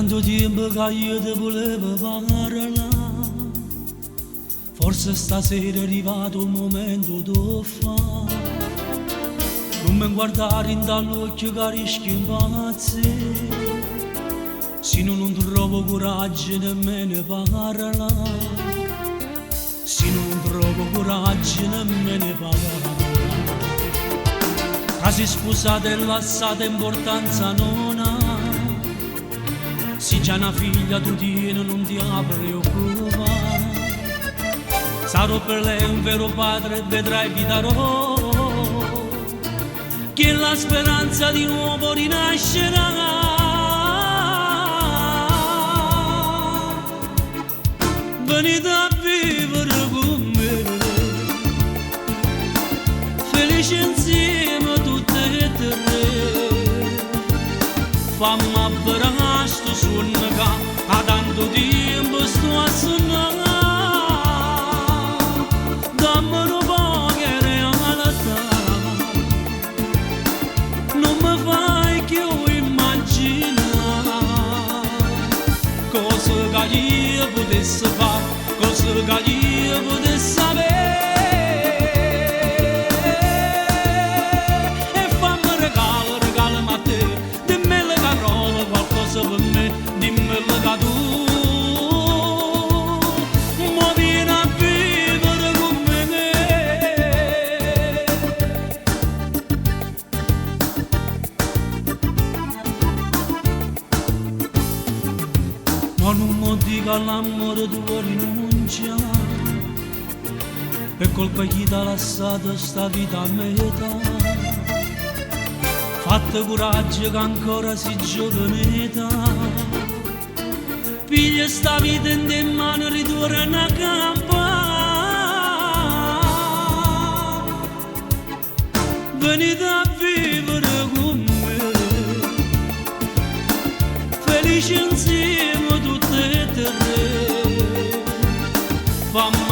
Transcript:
tanto tempo che io ti volevo parlare, forse stasera è arrivato il momento di fare. Non mi guardare in dall'occhio che rischi impazzi, se non trovo coraggio nemmeno parlare. Se non trovo coraggio nemmeno parlare. Che si sposata e lasciata importanza non ha. Se già una figlia tu tieni non ti preoccupare. Sarò per lei un vero padre e vedrai vi darò che la speranza di nuovo rinascerà. Venite a vivere con me, felice insieme tutte e tre. Fammi abbracciare sto sonno che a tanto tempo sto a sonnare. Dammi un po' che realtà, non mi fai più immaginare cosa che io potessi fare, cosa che io potessi avere. E fammi regalo, regalami a te, dimmi le parole, qualcosa per me, dimmi le che tu mo vieni a vivere con me. Ma non mi dica all'amore tuo rinuncia, per colpa chi t'ha lasciato sta vita a metà. Fatte coraggio che ancora si giovane età, piglia sta vita in te mano e ritorna a campare. Venite a vivere con me, felice insieme tutte e tre. Fammi